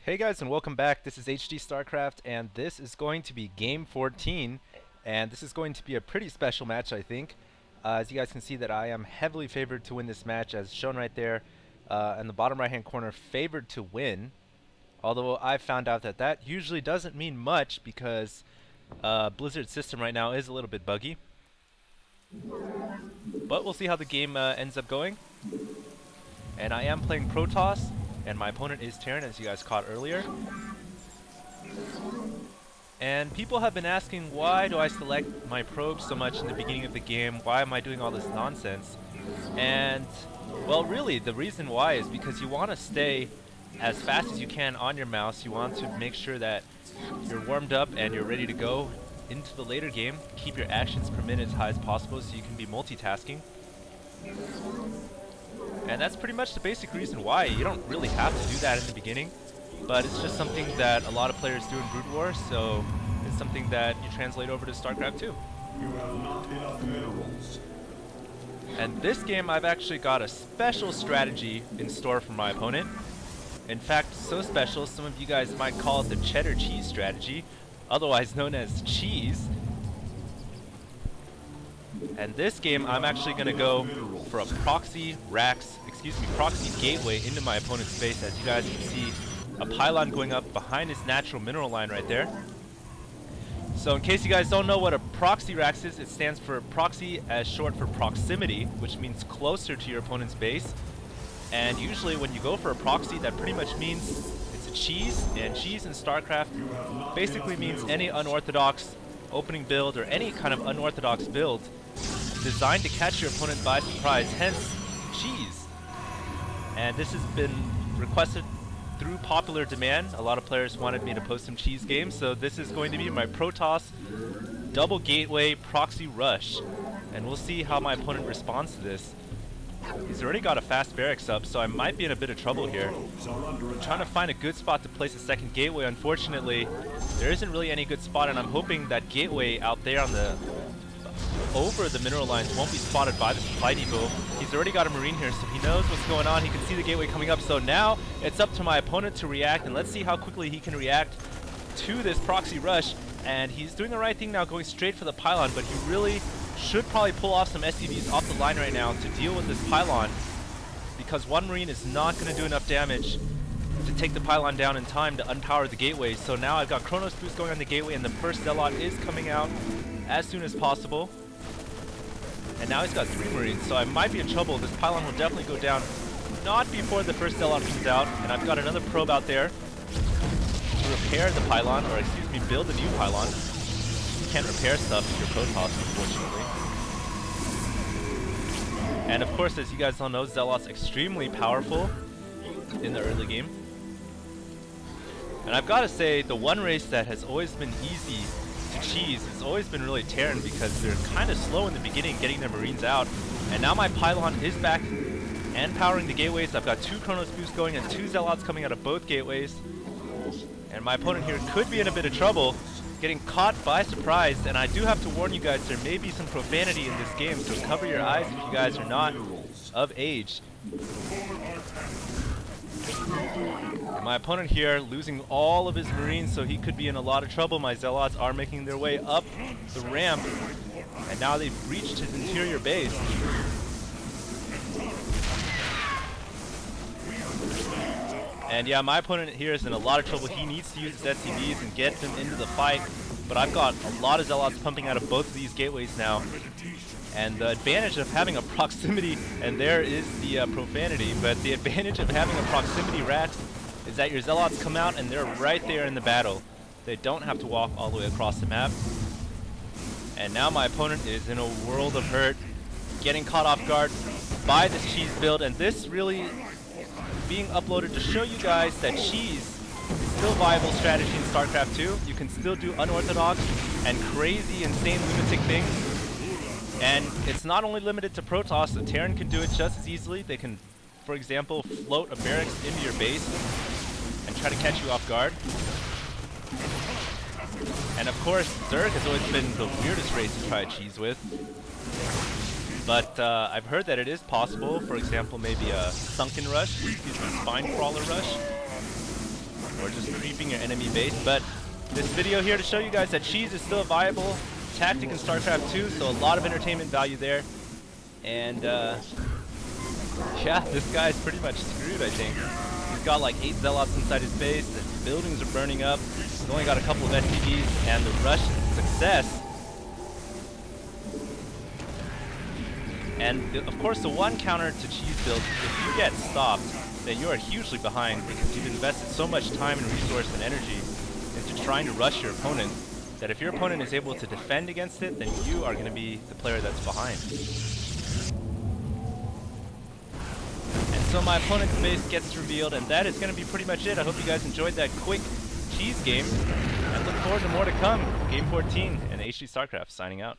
Hey guys, and welcome back. This is HD Starcraft, and this is going to be game 14, and this is going to be a pretty special match, I think. As you guys can see that I am heavily favored to win this match, as shown right there in the bottom right hand corner, favored to win. Although I found out that that usually doesn't mean much because Blizzard's system right now is a little bit buggy. But we'll see how the game ends up going. And I am playing Protoss, and my opponent is Terran, as you guys caught earlier. And people have been asking, why do I select my probes so much in the beginning of the game? Why am I doing all this nonsense? And, well, really, the reason why is because you want to stay as fast as you can on your mouse. You want to make sure that you're warmed up and you're ready to go into the later game. Keep your actions per minute as high as possible so you can be multitasking. And that's pretty much the basic reason why. You don't really have to do that in the beginning, but it's just something that a lot of players do in Brood War, so it's something that you translate over to Starcraft 2. You have not enough minerals. And this game, I've actually got a special strategy in store for my opponent. In fact, so special, some of you guys might call it the cheddar cheese strategy, otherwise known as cheese. And this game, I'm actually going to go for a proxy gateway into my opponent's base. As you guys can see, a pylon going up behind his natural mineral line right there. So in case you guys don't know what a proxy rax is, it stands for proxy, as short for proximity, which means closer to your opponent's base. And usually when you go for a proxy, that pretty much means it's a cheese, and cheese in StarCraft basically means any unorthodox opening build or any kind of unorthodox build designed to catch your opponent by surprise, hence cheese. And this has been requested through popular demand. A lot of players wanted me to post some cheese games, so this is going to be my Protoss double gateway proxy rush, and we'll see how my opponent responds to this. He's already got a fast barracks up, so I might be in a bit of trouble here. I'm trying to find a good spot to place a second gateway. Unfortunately, there isn't really any good spot, and I'm hoping that gateway out there on the over the mineral lines won't be spotted by the supply depot. He's already got a marine here, so he knows what's going on. He can see the gateway coming up, so now it's up to my opponent to react, and let's see how quickly he can react to this proxy rush. And he's doing the right thing now, going straight for the pylon, but he really should probably pull off some SCVs off the line right now to deal with this pylon, because one marine is not going to do enough damage to take the pylon down in time to unpower the gateway. So now I've got Chronos boost going on the gateway, and the first Zealot is coming out as soon as possible. And now he's got 3 marines, so I might be in trouble. This pylon will definitely go down not before the first Zealot comes out, and I've got another probe out there to repair the pylon, or excuse me, build a new pylon. You can't repair stuff if you're Protoss, unfortunately. And of course, as you guys all know, Zealot's extremely powerful in the early game. And I've got to say, the one race that has always been easy to cheese has always been really Terran, because they're kind of slow in the beginning getting their marines out. And now my pylon is back and powering the gateways. I've got 2 Chronos boosts going and 2 Zealots coming out of both gateways. And my opponent here could be in a bit of trouble, getting caught by surprise. And I do have to warn you guys, there may be some profanity in this game, so cover your eyes if you guys are not of age. And my opponent here losing all of his marines, so he could be in a lot of trouble. My Zealots are making their way up the ramp, and now they've reached his interior base. And yeah, my opponent here is in a lot of trouble. He needs to use his SCVs and get them into the fight, but I've got a lot of Zealots pumping out of both of these gateways now. And the advantage of having a proximity, and there is the profanity, but the advantage of having a proximity rax is that your Zealots come out and they're right there in the battle. They don't have to walk all the way across the map. And now my opponent is in a world of hurt, getting caught off guard by this cheese build, and this really being uploaded to show you guys that cheese is still a viable strategy in StarCraft 2. You can still do unorthodox and crazy, insane, lunatic things. And it's not only limited to Protoss. The Terran can do it just as easily. They can, for example, float a barracks into your base and try to catch you off guard. And of course, Zerg has always been the weirdest race to try to cheese with. But I've heard that it is possible. For example, maybe a sunken rush, excuse me, spine crawler rush, or just creeping your enemy base. But this video here to show you guys that cheese is still a viable tactic in StarCraft 2, so a lot of entertainment value there. And yeah, this guy's pretty much screwed, I think. He's got like 8 Zealots inside his base, the buildings are burning up, he's only got a couple of SCVs, and the rush success. And of course the one counter to cheese build, if you get stopped, then you are hugely behind because you've invested so much time and resource and energy into trying to rush your opponent, that if your opponent is able to defend against it, then you are going to be the player that's behind. And so my opponent's base gets revealed, and that is going to be pretty much it. I hope you guys enjoyed that quick cheese game, and look forward to more to come. Game 14 and HD Starcraft signing out.